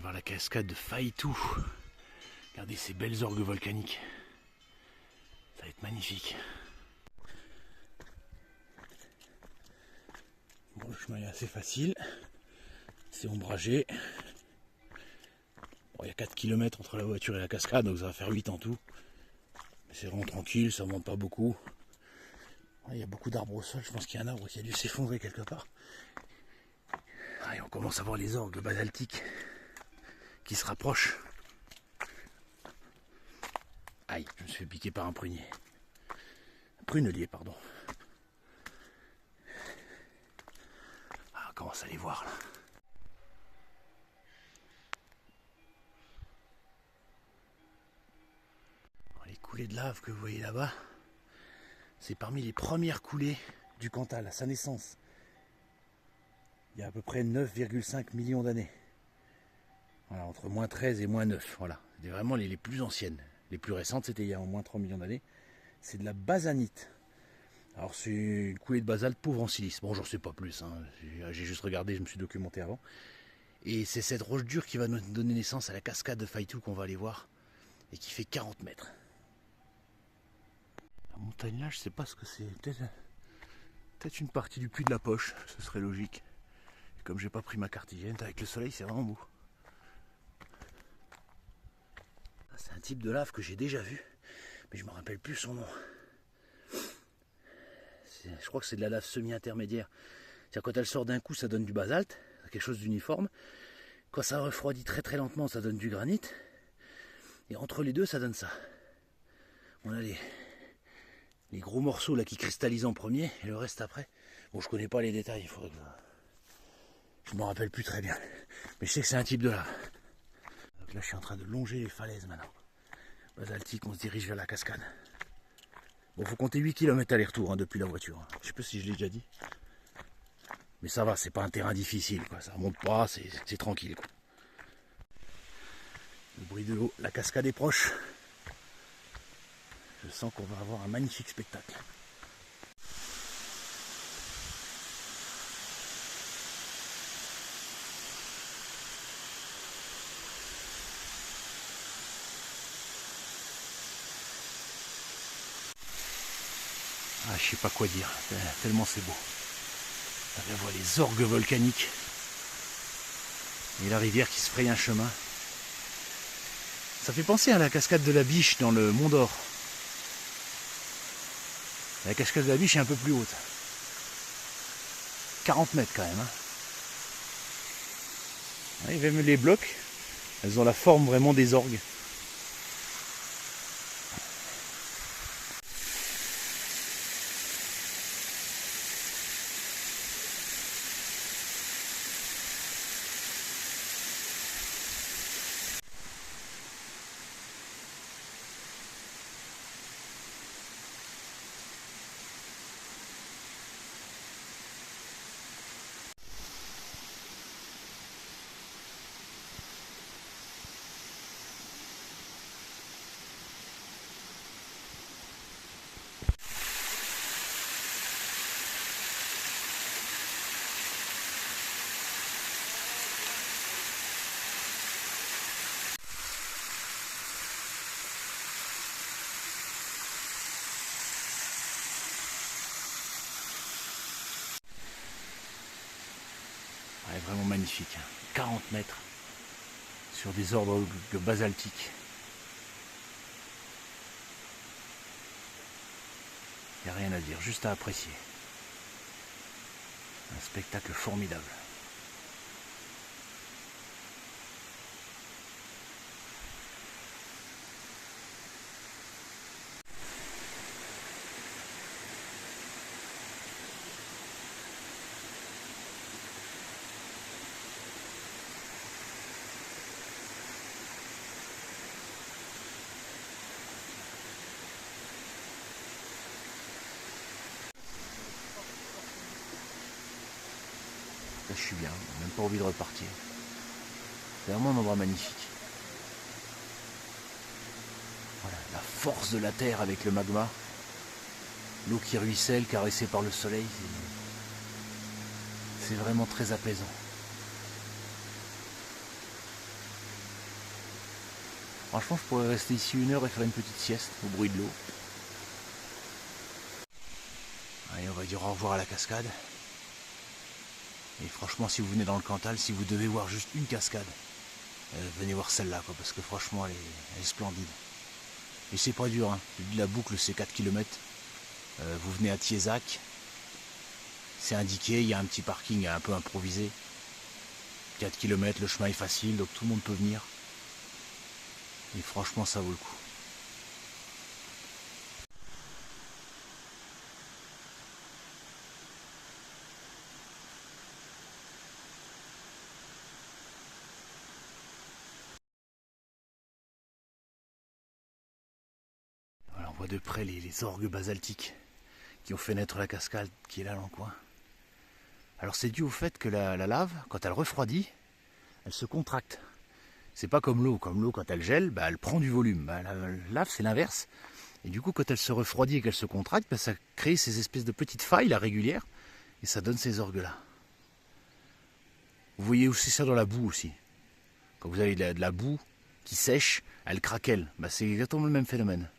aller voir la cascade de Faïtou. Regardez ces belles orgues volcaniques. Ça va être magnifique. Bon, le chemin est assez facile. C'est ombragé. Bon, il y a 4 km entre la voiture et la cascade, donc ça va faire 8 en tout. Mais c'est vraiment tranquille, ça ne monte pas beaucoup. Il y a beaucoup d'arbres au sol, je pense qu'il y a un arbre qui a dû s'effondrer quelque part. Et on commence à voir les orgues basaltiques qui se rapprochent. Aïe, je me suis fait piquer par un prunier. Un prunelier, pardon. Ah, on commence à les voir là. Les coulées de lave que vous voyez là-bas, c'est parmi les premières coulées du Cantal à sa naissance. Il y a à peu près 9,5 millions d'années. Voilà, entre moins 13 et moins 9. Voilà. C'était vraiment les plus anciennes. Les plus récentes, c'était il y a au moins 3 millions d'années. C'est de la basanite. Alors c'est une coulée de basalte pauvre en silice. Bon, j'en sais pas plus. Hein. J'ai juste regardé, je me suis documenté avant. Et c'est cette roche dure qui va nous donner naissance à la cascade de Faïtou qu'on va aller voir. Et qui fait 40 mètres. La montagne là, je sais pas ce que c'est. Peut-être une partie du puits de la Poche. Ce serait logique. Et comme j'ai pas pris ma carte hygiène, avec le soleil, c'est vraiment beau. C'est un type de lave que j'ai déjà vu, mais je me rappelle plus son nom. Je crois que c'est de la lave semi-intermédiaire. C'est-à-dire quand elle sort d'un coup, ça donne du basalte, quelque chose d'uniforme. Quand ça refroidit très très lentement, ça donne du granit. Et entre les deux, ça donne ça. On a les gros morceaux là qui cristallisent en premier et le reste après. Bon, je connais pas les détails, il faudrait que je me rappelle plus très bien. Mais je sais que c'est un type de lave. Donc là, je suis en train de longer les falaises maintenant. Basaltique, on se dirige vers la cascade. Bon, faut compter 8 km aller-retour hein, depuis la voiture. Je sais pas si je l'ai déjà dit. Mais ça va, c'est pas un terrain difficile, quoi. Ça monte pas, c'est tranquille, quoi. Le bruit de l'eau, la cascade est proche. Je sens qu'on va avoir un magnifique spectacle. Ah, je sais pas quoi dire, tellement c'est beau. On voit les orgues volcaniques et la rivière qui se fraye un chemin. Ça fait penser à la cascade de la Biche dans le Mont d'Or. La cascade de la Biche est un peu plus haute. 40 mètres quand même. Hein. Ouais, même les blocs, elles ont la forme vraiment des orgues. Ouais, vraiment magnifique. 40 mètres sur des orgues basaltiques. Il n'y a rien à dire, juste à apprécier. Un spectacle formidable. Là, je suis bien, même pas envie de repartir. C'est vraiment un endroit magnifique. Voilà, la force de la terre avec le magma. L'eau qui ruisselle, caressée par le soleil. C'est vraiment très apaisant. Franchement, je pourrais rester ici 1 heure et faire une petite sieste au bruit de l'eau. Allez, on va dire au revoir à la cascade. Et franchement, si vous venez dans le Cantal, si vous devez voir juste une cascade, venez voir celle-là, quoi, parce que franchement, elle est splendide. Et c'est pas dur, hein. La boucle, c'est 4 km. Vous venez à Thiézac. C'est indiqué, il y a un petit parking un peu improvisé. 4 km, le chemin est facile, donc tout le monde peut venir. Et franchement, ça vaut le coup. Voilà, on voit de près les orgues basaltiques qui ont fait naître la cascade qui est là dans le coin. Alors c'est dû au fait que la lave, quand elle refroidit, elle se contracte. C'est pas comme l'eau. Comme l'eau, quand elle gèle, elle prend du volume. La lave, c'est l'inverse. Et du coup, quand elle se refroidit et qu'elle se contracte, ça crée ces espèces de petites failles là, régulières. Et ça donne ces orgues-là. Vous voyez aussi ça dans la boue aussi. Quand vous avez de la boue qui sèche, elle craquelle. C'est exactement le même phénomène.